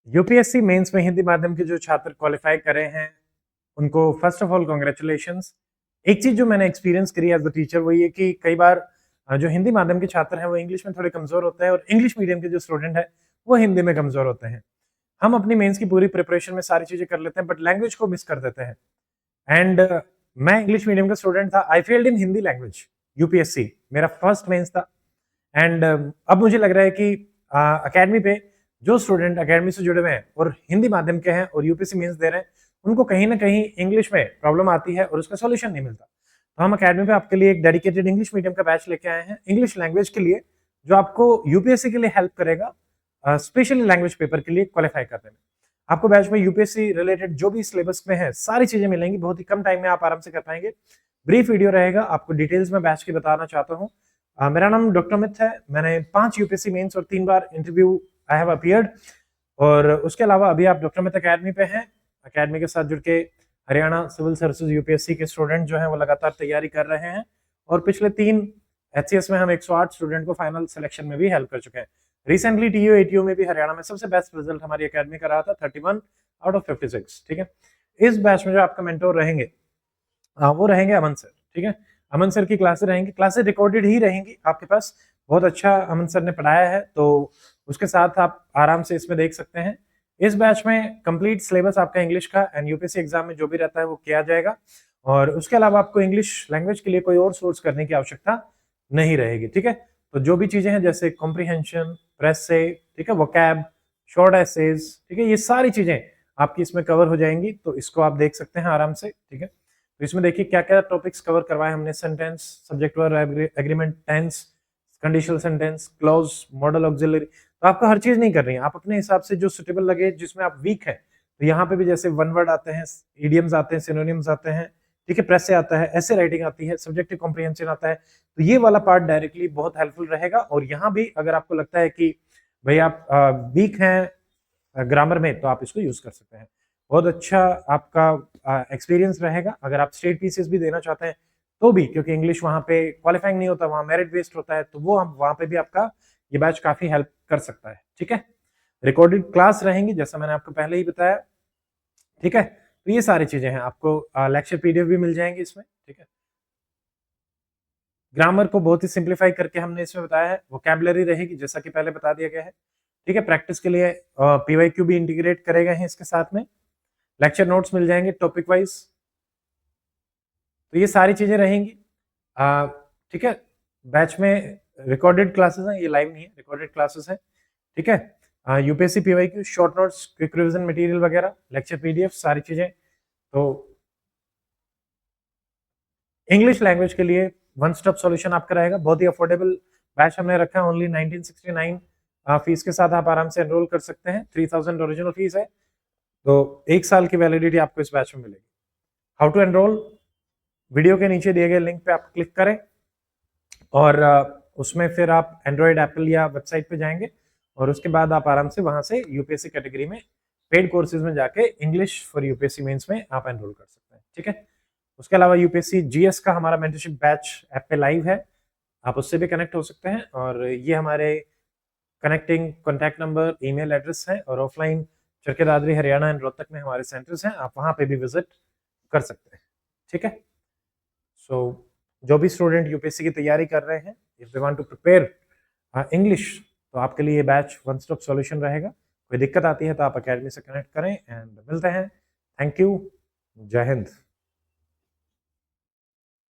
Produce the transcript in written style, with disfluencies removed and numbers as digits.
UPSC mains में हिंदी माध्यम के जो छात्र क्वालिफाई करे हैं उनको फर्स्ट ऑफ ऑल कॉन्ग्रेचुलेशंस। एक चीज जो मैंने एक्सपीरियंस करी एज अ टीचर वो ये कि कई बार जो हिंदी माध्यम के छात्र हैं वो इंग्लिश में थोड़े कमजोर होते हैं और इंग्लिश मीडियम के जो स्टूडेंट है वो हिंदी में कमजोर होते हैं। हम अपनी मेंस की पूरी प्रिपरेशन में सारी चीजें कर लेते हैं बट लैंग्वेज को मिस कर देते हैं। एंड मैं इंग्लिश मीडियम का स्टूडेंट था, I failed in Hindi language. UPSC मेरा फर्स्ट मेंस था। एंड अब मुझे लग रहा है कि अकेडमी पे जो स्टूडेंट अकेडमी से जुड़े हुए हैं और हिंदी माध्यम के हैं और यूपीएससी मेंस दे रहे हैं उनको कहीं ना कहीं इंग्लिश में प्रॉब्लम आती है और उसका सॉल्यूशन नहीं मिलता। तो हम अकेडमी पे आपके लिए एक डेडिकेटेड इंग्लिश मीडियम का बैच लेके आए हैं इंग्लिश लैंग्वेज के लिए, जो आपको यूपीएससी के लिए हेल्प करेगा स्पेशली लैंग्वेज पेपर के लिए क्वालिफाई करने में। आपको बैच में यूपीएससी रिलेटेड जो भी सिलेबस में है सारी चीजें मिलेंगी, बहुत ही कम टाइम में आप आराम से कर पाएंगे। ब्रीफ वीडियो रहेगा, आपको डिटेल्स में बैच की बताना चाहता हूँ। मेरा नाम डॉक्टर अमित है, मैंने 5 यूपीएससी मेंस और 3 बार इंटरव्यू आई हैव अपीयर्ड। और उसके अलावा अभी आप डॉक्टर अमित अकेडमी पे हैं। अकेडमी के साथ जुड़ के हरियाणा सिविल सर्विसेज यूपीएससी के स्टूडेंट जो हैं वो लगातार तैयारी कर रहे हैं और पिछले 3 एचसीएस में हम 108 स्टूडेंट को फाइनल सिलेक्शन में भी हेल्प कर चुके हैं। रिसेंटली टीयू एटीयू में भी हरियाणा में सबसे बेस्ट रिजल्ट हमारी अकेडमी का रहा था, 31 आउट ऑफ 56। ठीक है, इस बैच में जो आपका मेंटोर रहेंगे वो रहेंगे अमन सर। ठीक है, अमन सर की क्लासेस रहेंगी, क्लासेस रिकॉर्डेड ही रहेंगी आपके पास। बहुत अच्छा अमन सर ने पढ़ाया है तो उसके साथ आप आराम से इसमें देख सकते हैं। इस बैच में कंप्लीट सिलेबस आपका इंग्लिश का एंड यूपीएससी एग्जाम में जो भी रहता है वो किया जाएगा और उसके अलावा आपको इंग्लिश लैंग्वेज के लिए कोई और सोर्स करने की आवश्यकता नहीं रहेगी। ठीक है, तो जो भी चीजें हैं जैसे कॉम्प्रिहेंशन, प्रेस से, ठीक है, वोकैब, शॉर्ट एसेज, ठीक है, ये सारी चीजें आपकी इसमें कवर हो जाएंगी। तो इसको आप देख सकते हैं आराम से। ठीक है, तो इसमें देखिए क्या क्या टॉपिक्स कवर करवाए हमने। Sentence, subject verb agreement, tense, conditional sentence, clause, modal auxiliary. तो आपको हर चीज नहीं करनी है, आप अपने हिसाब से जो सुटेबल लगे, जिसमें आप वीक है। तो यहाँ पे भी जैसे वन वर्ड आते हैं, इडियम्स आते हैं, सिनोनिम्स आते हैं, ठीक है, प्रेस से आता है, ऐसे राइटिंग आती है, सब्जेक्टिव कॉम्प्रिहेंशन आता है। तो ये वाला पार्ट डायरेक्टली बहुत हेल्पफुल रहेगा। और यहाँ भी अगर आपको लगता है कि भाई आप वीक हैं ग्रामर में तो आप इसको यूज कर सकते हैं। बहुत अच्छा आपका एक्सपीरियंस रहेगा। अगर आप स्टेट पीसीएस भी देना चाहते हैं तो भी, क्योंकि इंग्लिश वहाँ पे क्वालिफाइंग नहीं होता, वहाँ मेरिट बेस्ड होता है, तो वो हम वहाँ पे भी आपका ये बैच काफी हेल्प कर सकता है। ठीक है, रिकॉर्डेड क्लास रहेंगी जैसा मैंने आपको पहले ही बताया। ठीक है, तो ये सारी चीजें हैं, आपको लेक्चर पीडीएफ भी मिल जाएंगे इसमें। ठीक है, ग्रामर को बहुत ही सिंप्लीफाई करके हमने इसमें बताया है। वोकैबुलरी रहेगी जैसा कि पहले बता दिया गया है। ठीक है, प्रैक्टिस के लिए पीवाईक्यू भी इंटीग्रेट करे गए हैं इसके साथ में। लेक्चर नोट्स मिल जाएंगे टॉपिक वाइज। तो ये सारी चीजें रहेंगी। ठीक है, बैच में रिकॉर्डेड क्लासेस हैं, ये लाइव नहीं है, रिकॉर्डेड क्लासेस हैं। ठीक है, UPSC PYQ, short notes, quick revision material वगैरह, लेक्चर पीडीएफ, सारी चीजें। तो इंग्लिश लैंग्वेज के लिए वन स्टॉप सॉल्यूशन आपका रहेगा। बहुत ही अफोर्डेबल बैच हमने रखा है, ओनली 1969 फीस के साथ आप आराम से एनरोल कर सकते हैं। 3000 ओरिजिनल फीस है, तो 1 साल की वैलिडिटी आपको इस बैच में मिलेगी। हाउ टू एनरोल, वीडियो के नीचे दिए गए लिंक पे आप क्लिक करें और उसमें फिर आप एंड्रॉयड, एप्पल या वेबसाइट पे जाएंगे और उसके बाद आप आराम से वहां से यूपीएससी कैटेगरी में पेड कोर्सेज में जाके इंग्लिश फॉर यूपीएससी मेंस में आप एनरोल कर सकते हैं। ठीक है, उसके अलावा यूपीएससी जीएस का हमारा मेंटरशिप बैच ऐप पे लाइव है, आप उससे भी कनेक्ट हो सकते हैं। और ये हमारे connecting contact number, email address है और ऑफलाइन चरखे दादरी, हरियाणा एंड रोहतक में हमारे सेंटर्स हैं, आप वहां पे भी विजिट कर सकते हैं। ठीक है, सो जो भी स्टूडेंट यूपीएससी की तैयारी कर रहे हैं, if they want to prepare English, तो आपके लिए ये बैच वन स्टॉप सॉल्यूशन रहेगा। कोई दिक्कत आती है तो आप अकेडमी से कनेक्ट करें एंड मिलते हैं। थैंक यू, जय हिंद।